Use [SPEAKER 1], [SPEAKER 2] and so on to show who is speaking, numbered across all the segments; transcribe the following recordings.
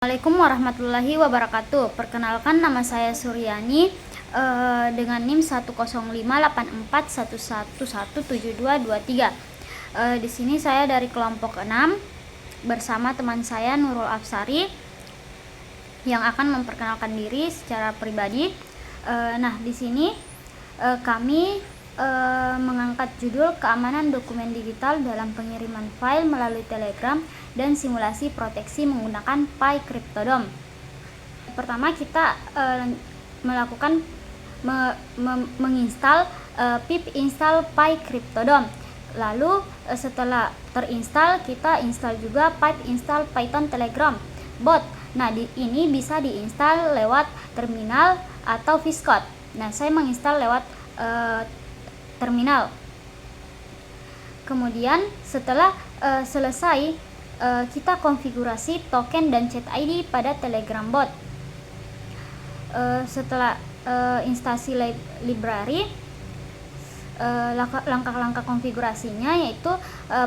[SPEAKER 1] Assalamualaikum warahmatullahi wabarakatuh. Perkenalkan, nama saya Suryani dengan NIM 1058411117223. Di sini saya dari kelompok 6 bersama teman saya Nurul Afsari yang akan memperkenalkan diri secara pribadi. Nah, di sini kami mengangkat judul keamanan dokumen digital dalam pengiriman file melalui Telegram dan simulasi proteksi menggunakan PyCryptodome. Pertama kita menginstal pip install PyCryptodome. Lalu setelah terinstall kita install juga pip install Python Telegram bot. Nah, ini bisa diinstal lewat terminal atau Vscode. Nah, saya menginstal lewat terminal. Kemudian setelah selesai kita konfigurasi token dan chat ID pada Telegram bot. Setelah instasi library, langkah-langkah konfigurasinya yaitu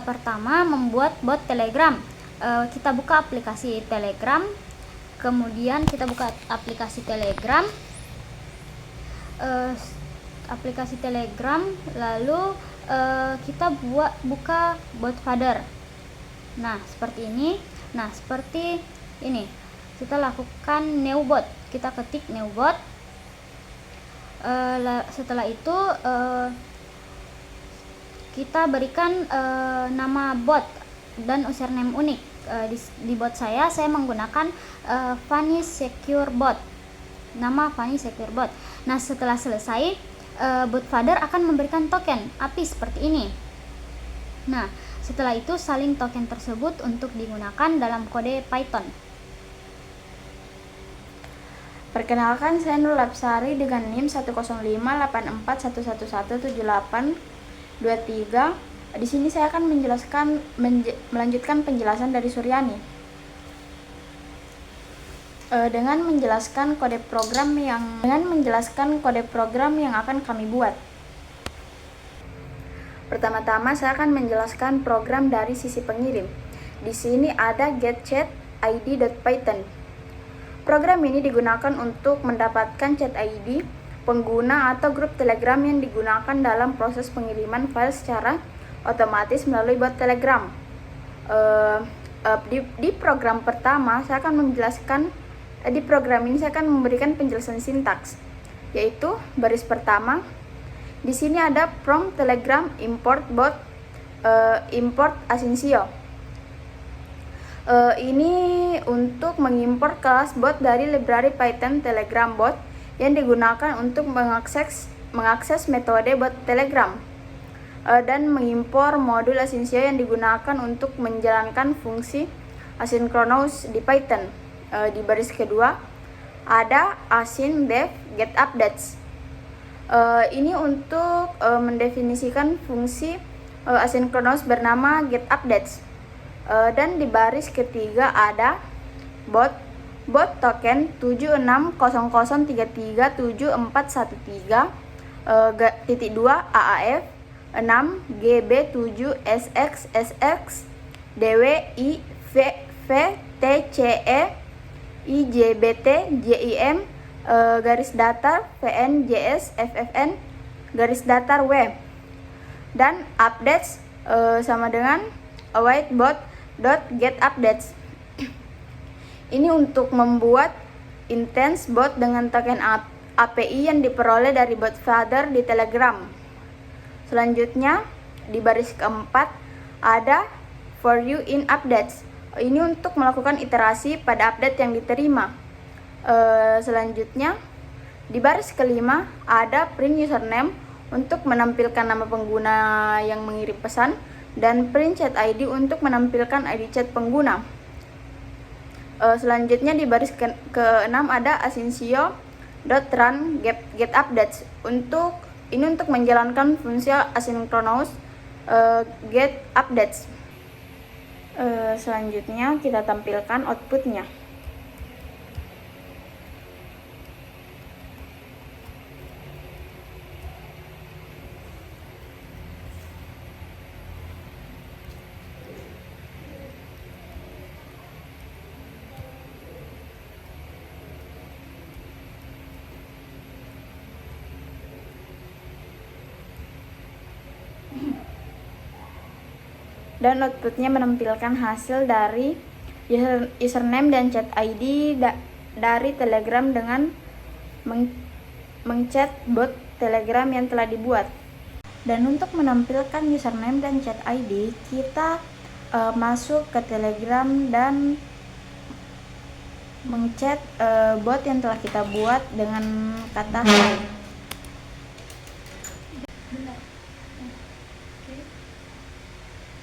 [SPEAKER 1] pertama membuat bot Telegram. Kita buka aplikasi Telegram, kemudian kita buka aplikasi Telegram, lalu kita buka bot father. Nah, seperti ini. Kita lakukan new bot. Kita ketik new bot. Setelah itu kita berikan nama bot dan username unik. Di bot saya menggunakan Funny Secure Bot. Nama Funny Secure Bot. Nah, setelah selesai, bot father akan memberikan token API seperti ini. Nah, setelah itu salin token tersebut untuk digunakan dalam kode Python.
[SPEAKER 2] Perkenalkan, saya Nurul Afsari dengan NIM 1058411117823. Di sini saya akan melanjutkan penjelasan dari Suryani dengan menjelaskan kode program yang akan kami buat. Pertama-tama saya akan menjelaskan program dari sisi pengirim. Di sini ada getChatID.Python. Program ini digunakan untuk mendapatkan chat ID pengguna atau grup Telegram yang digunakan dalam proses pengiriman file secara otomatis melalui bot Telegram. Di program pertama di program ini saya akan memberikan penjelasan sintaks, yaitu baris pertama. Di sini ada prompt Telegram import bot import Asyncio. Ini untuk mengimport kelas bot dari library Python Telegram bot yang digunakan untuk mengakses metode bot Telegram dan mengimpor modul Asyncio yang digunakan untuk menjalankan fungsi asynchronous di Python. Di baris kedua ada async def get updates. Ini untuk mendefinisikan fungsi asynchronous bernama get updates. Dan di baris ketiga ada bot token 7600337413 AAF 6 GB7SXSX DWI VTCE IJBT JIM garis datar VNJS FFN garis datar W, dan updates sama dengan await_bot.getUpdates. Ini untuk membuat instance bot dengan token API yang diperoleh dari bot father di Telegram. Selanjutnya di baris keempat ada for you in updates. Ini untuk melakukan iterasi pada update yang diterima. Selanjutnya di baris kelima ada print username untuk menampilkan nama pengguna yang mengirim pesan, dan print chat ID untuk menampilkan ID chat pengguna. Selanjutnya di baris ke-6 ada asyncio.run get updates. Untuk menjalankan fungsi asynchronous get updates. Selanjutnya kita tampilkan outputnya. dan outputnya menampilkan hasil dari username dan chat ID dari Telegram dengan mengchat bot Telegram yang telah dibuat. Dan untuk menampilkan username dan chat ID, kita masuk ke Telegram dan mengchat bot yang telah kita buat dengan kata hi.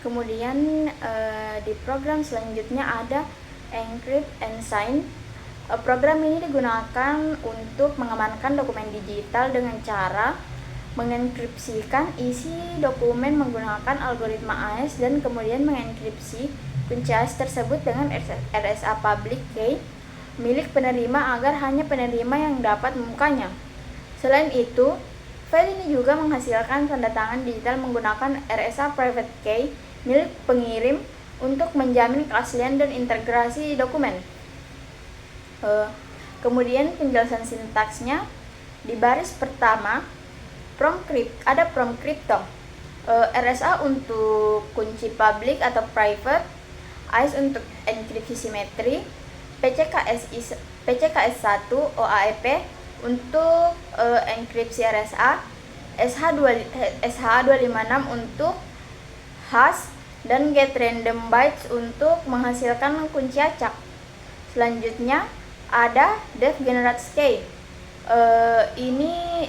[SPEAKER 2] Kemudian di program selanjutnya ada encrypt and sign. Program ini digunakan untuk mengamankan dokumen digital dengan cara mengenkripsikan isi dokumen menggunakan algoritma AES dan kemudian mengenkripsi kunci AES tersebut dengan RSA public key milik penerima agar hanya penerima yang dapat membukanya. Selain itu, file ini juga menghasilkan tanda tangan digital menggunakan RSA private key milik pengirim untuk menjamin keaslian dan integrasi dokumen. Kemudian penjelasan sintaksnya di baris pertama ada prompt crypto, RSA untuk kunci public atau private, AES untuk enkripsi simetri, PCKS1 OAEP untuk enkripsi RSA, SH256 untuk hash, dan get random bytes untuk menghasilkan kunci acak. Selanjutnya ada def generates key. Ini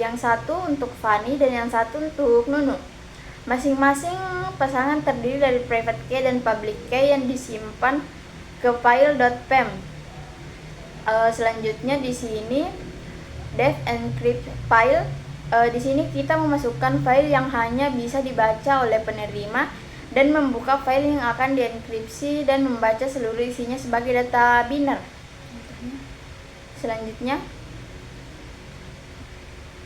[SPEAKER 2] yang satu untuk Fanny dan yang satu untuk Nunu. Masing-masing pasangan terdiri dari private key dan public key yang disimpan ke file .pem. Selanjutnya di sini def encrypt file. Di sini kita memasukkan file yang hanya bisa dibaca oleh penerima dan membuka file yang akan dienkripsi dan membaca seluruh isinya sebagai data biner. Selanjutnya,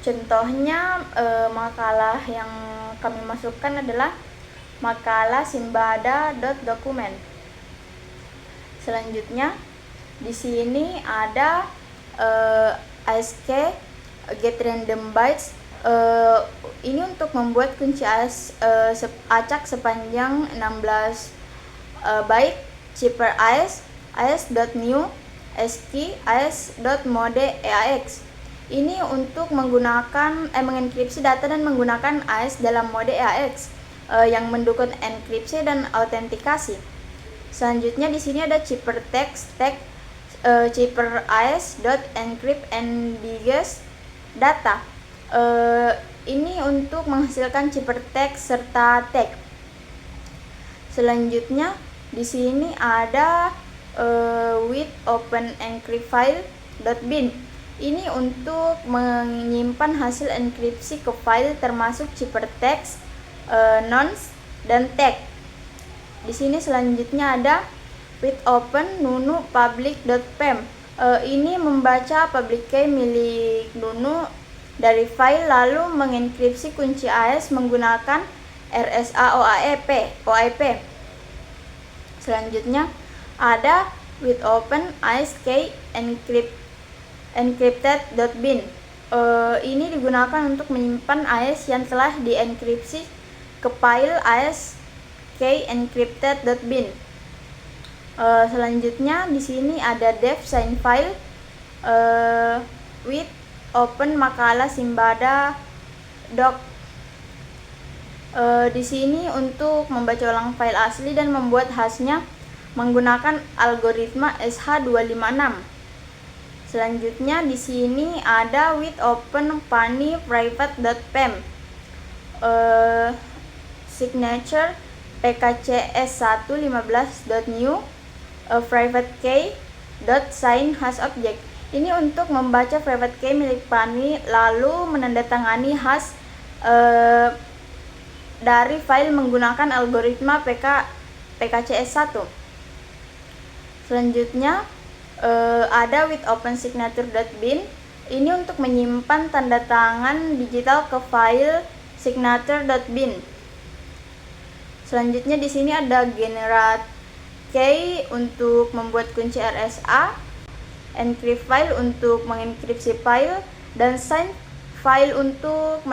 [SPEAKER 2] contohnya makalah yang kami masukkan adalah makalah simbada.document. Selanjutnya, di sini ada ASK get random bytes. Ini untuk membuat kunci acak sepanjang 16 byte, chipper AES.new ASCII AES.mode EAX. Ini untuk mengenkripsi data dan menggunakan AES dalam mode EAX yang mendukung enkripsi dan autentikasi. Selanjutnya di sini ada chipper text tag chipper AES.encrypt and digest data. Ini untuk menghasilkan chipper text serta tag. Selanjutnya di sini ada with open encrypt file.bin. Ini untuk menyimpan hasil enkripsi ke file termasuk chipper text, nonce, dan tag. Di sini selanjutnya ada with open nunu public.pem. Ini membaca public key milik Nunu dari file lalu mengenkripsi kunci AES menggunakan RSA OAEP. Selanjutnya ada with open AES-key encrypted.bin. Ini digunakan untuk menyimpan AES yang telah dienkripsi ke file AES-key encrypted.bin. Selanjutnya di sini ada def sign file with open makalah simbada doc. Di sini untuk membaca ulang file asli dan membuat hashnya menggunakan algoritma SH256. Selanjutnya di sini ada with open funny private.pem. Signature pkcs115.new private key .sign hash object. Ini untuk membaca private key milik Fanny lalu menandatangani hash dari file menggunakan algoritma PKCS1. Selanjutnya ada with open signature.bin. Ini untuk menyimpan tanda tangan digital ke file signature.bin. Selanjutnya di sini ada generate key untuk membuat kunci RSA, encrypt file untuk mengenkripsi file, dan sign file untuk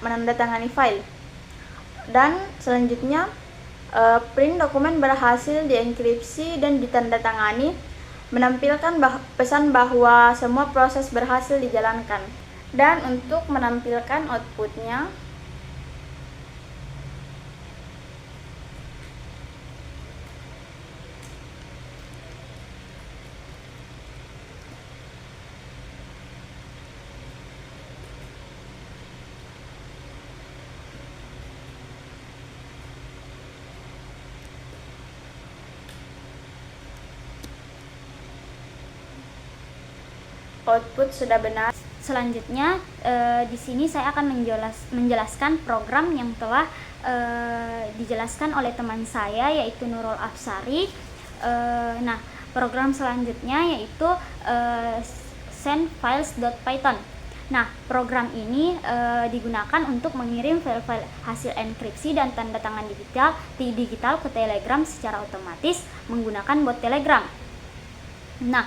[SPEAKER 2] menandatangani file. Dan selanjutnya Print dokumen berhasil dienkripsi dan ditandatangani, menampilkan pesan bahwa semua proses berhasil dijalankan. Dan untuk menampilkan outputnya, output sudah benar.
[SPEAKER 1] Selanjutnya di sini saya akan menjelaskan program yang telah dijelaskan oleh teman saya, yaitu Nurul Afsari. Nah, program selanjutnya yaitu sendfiles.python. Nah, program ini digunakan untuk mengirim file-file hasil enkripsi dan tanda tangan digital ke Telegram secara otomatis menggunakan bot Telegram. Nah,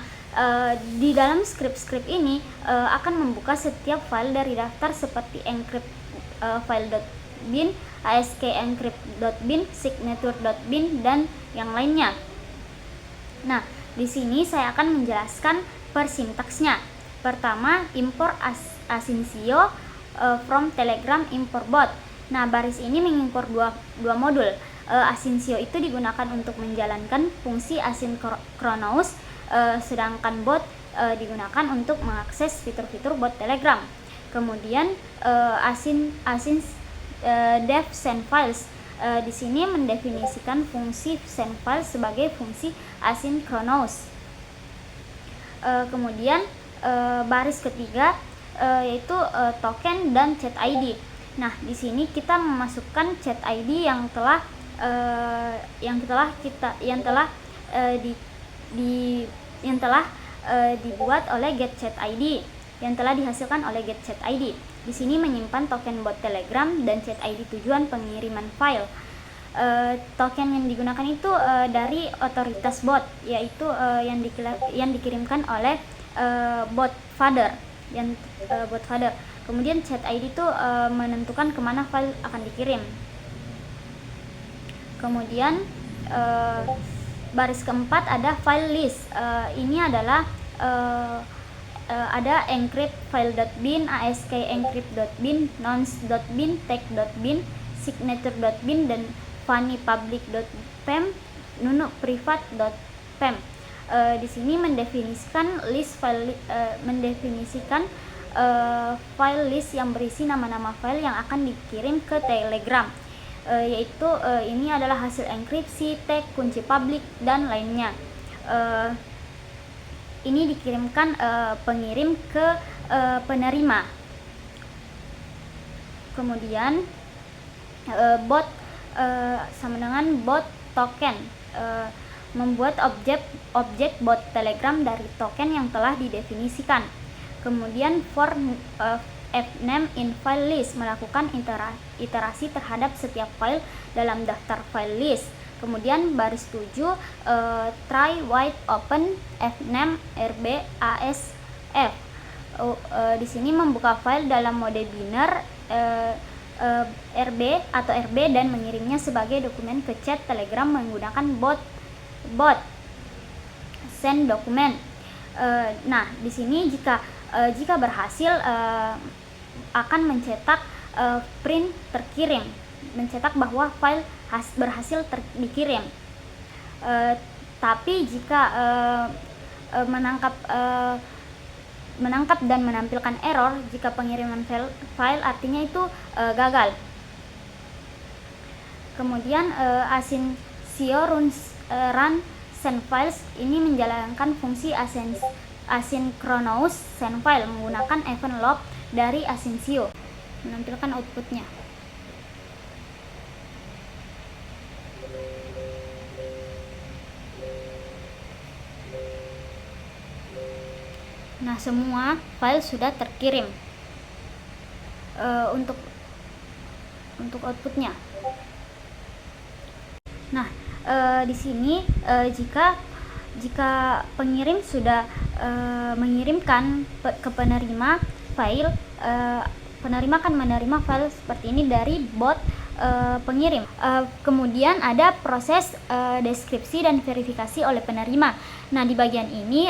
[SPEAKER 1] di dalam script ini akan membuka setiap file dari daftar seperti encrypt file.bin, askencrypt.bin, signature.bin, dan yang lainnya. Nah, di sini saya akan menjelaskan per sintaksnya. Pertama, import asyncio from Telegram import bot. Nah, baris ini mengimpor dua modul. Asyncio itu digunakan untuk menjalankan fungsi asynchronous, sedangkan bot digunakan untuk mengakses fitur-fitur bot Telegram. Kemudian def send files di sini mendefinisikan fungsi send file sebagai fungsi asynchronous. Kemudian baris ketiga yaitu token dan chat ID. Nah, di sini kita memasukkan chat ID yang telah dibuat oleh getChatID, yang telah dihasilkan oleh getChatID. Di sini menyimpan token bot Telegram dan chat ID tujuan pengiriman file. Token yang digunakan itu dari otoritas bot, yaitu yang dikirimkan oleh bot father. Kemudian chat ID itu menentukan kemana file akan dikirim. Kemudian baris keempat ada file list. Ini adalah ada encrypt file.bin, askencrypt.bin, nonce.bin, tag.bin, signature.bin, dan funnypublic.pem, nunuprivat.pem. Di sini mendefinisikan file list yang berisi nama-nama file yang akan dikirim ke Telegram. Yaitu ini adalah hasil enkripsi, tag, kunci publik, dan lainnya. Ini dikirimkan pengirim ke penerima. Kemudian bot sama dengan bot token, membuat objek bot Telegram dari token yang telah didefinisikan. Kemudian for fname in file list, melakukan iterasi terhadap setiap file dalam daftar file list. Kemudian baris 7 try wide open fname rb asf. Di sini membuka file dalam mode biner rb dan mengirimnya sebagai dokumen ke chat Telegram menggunakan bot send dokumen. Nah, di sini jika berhasil akan mencetak print terkirim, mencetak bahwa file berhasil dikirim. Tapi jika menangkap dan menampilkan error jika pengiriman file artinya itu gagal. Kemudian asyncio run send files ini menjalankan fungsi asynchronous send file menggunakan event loop dari asyncio, menampilkan outputnya. Nah, semua file sudah terkirim. Untuk outputnya. Nah, di sini jika pengirim sudah mengirimkan ke penerima file penerima akan menerima file seperti ini dari bot pengirim. Kemudian ada proses deskripsi dan verifikasi oleh penerima. Nah, di bagian ini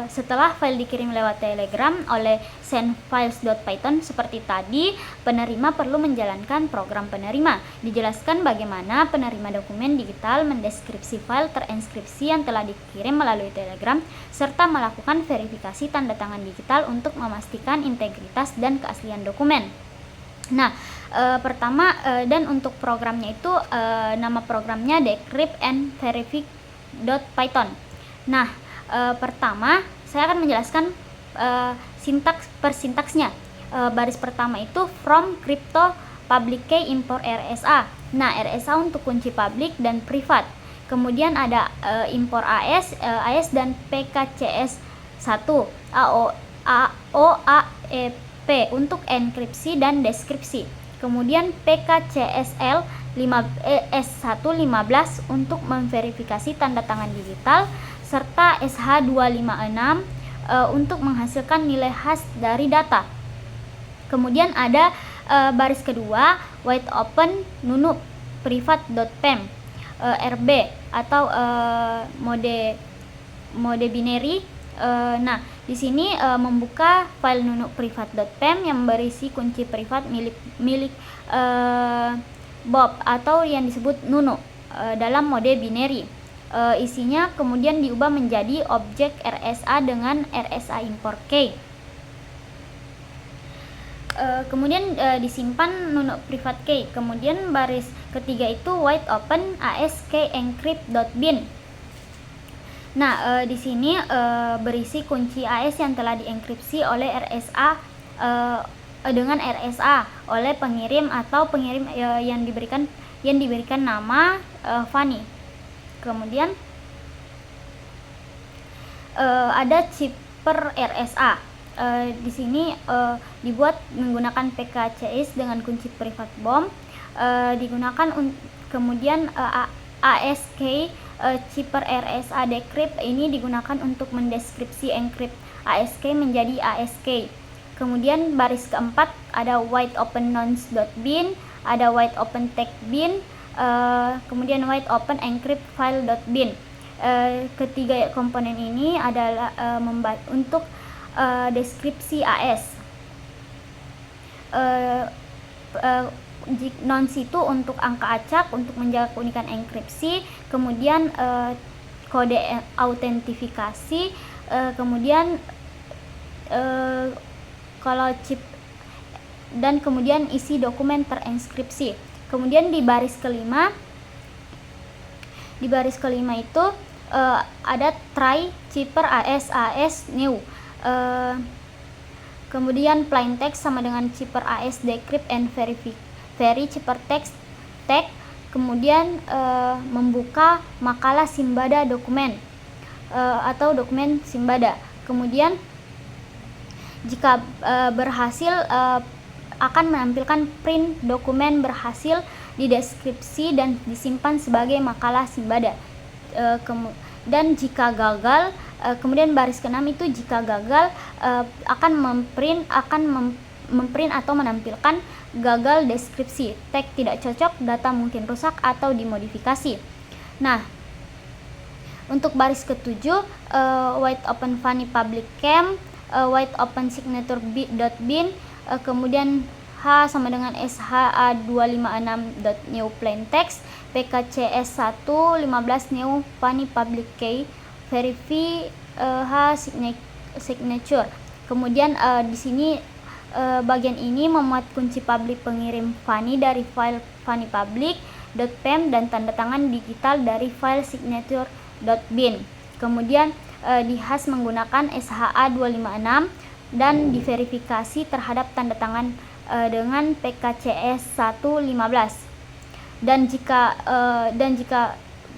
[SPEAKER 1] setelah file dikirim lewat Telegram oleh sendfiles.python seperti tadi, penerima perlu menjalankan program penerima. Dijelaskan bagaimana penerima dokumen digital mendeskripsi file terenskripsi yang telah dikirim melalui Telegram serta melakukan verifikasi tanda tangan digital untuk memastikan integritas dan keaslian dokumen. Nah, pertama dan untuk programnya itu nama programnya decrypt and verify.python. Nah, pertama saya akan menjelaskan sintaks per sintaksnya. Baris pertama itu from crypto public key import RSA. Nah, RSA untuk kunci publik dan privat. Kemudian ada import AS dan PKCS1 OAEP untuk enkripsi dan deskripsi. Kemudian PKCSL S115 untuk memverifikasi tanda tangan digital serta SH256 untuk menghasilkan nilai khas dari data. Kemudian ada baris kedua wide open nunu privat.pem RB atau mode binary. Nah, di sini membuka file nunu privat.pem yang berisi kunci privat milik Bob atau yang disebut nunu dalam mode binary. Isinya kemudian diubah menjadi objek RSA dengan RSA import key. Kemudian disimpan nunu privat key. Kemudian baris ketiga itu wide open ask encrypt.bin. Nah, di sini berisi kunci AS yang telah dienkripsi oleh RSA dengan RSA oleh pengirim atau pengirim yang diberikan nama Fanny. Kemudian ada chipper RSA. Di sini dibuat menggunakan PKCS dengan kunci privat bomb. Digunakan kemudian ASK chipper RSA decrypt ini digunakan untuk mendeskripsi encrypt ASK menjadi ASK. Kemudian baris keempat ada wide open nonce.bin, ada wide open text.bin, kemudian wide open encrypt file.bin. Ketiga komponen ini adalah untuk deskripsi AS. Nonce itu untuk angka acak untuk menjaga keunikan enkripsi, kemudian kode autentifikasi, kemudian kalau chip dan kemudian isi dokumen terenskripsi. Kemudian di baris kelima itu ada try chipper AS new. Kemudian plain text sama dengan chipper AS decrypt and very chipper text tag. Kemudian membuka makalah Simbada dokumen atau dokumen Simbada. Kemudian jika berhasil akan menampilkan print dokumen berhasil dideskripsi dan disimpan sebagai makalah Simbada. Dan jika gagal, kemudian baris ke-6 itu jika gagal akan memprint atau menampilkan gagal deskripsi, tag tidak cocok, data mungkin rusak atau dimodifikasi. Nah, untuk baris ke-7 wide open Fanny public key, wide open signature.bin, kemudian H sama dengan SHA256.new plain text, PKCS115 new Fanny public key, verify H signature. Kemudian di sini bagian ini memuat kunci publik pengirim Fanny dari file Fanny public.pem dan tanda tangan digital dari file signature.bin. Kemudian dihash menggunakan SHA256 dan diverifikasi terhadap tanda tangan dengan PKCS115. Dan jika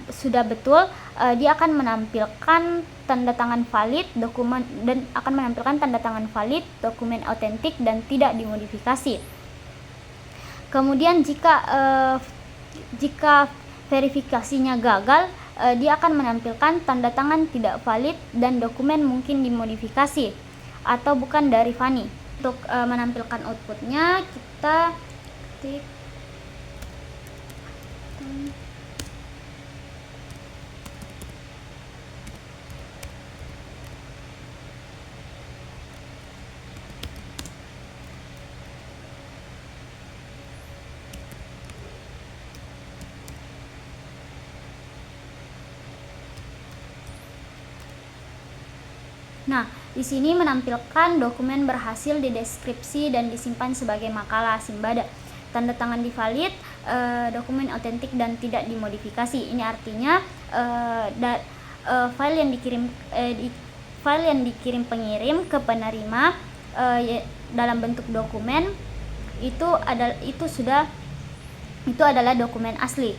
[SPEAKER 1] sudah betul, dia akan menampilkan tanda tangan valid dokumen dan akan menampilkan tanda tangan valid dokumen otentik dan tidak dimodifikasi. Kemudian jika verifikasinya gagal, dia akan menampilkan tanda tangan tidak valid dan dokumen mungkin dimodifikasi atau bukan dari Fanny. Untuk menampilkan outputnya kita ketik Nah, di sini menampilkan dokumen berhasil dideskripsi dan disimpan sebagai makalah Simbada. Tanda tangan di valid, dokumen otentik dan tidak dimodifikasi. Ini artinya file yang dikirim pengirim ke penerima dalam bentuk dokumen itu adalah dokumen asli.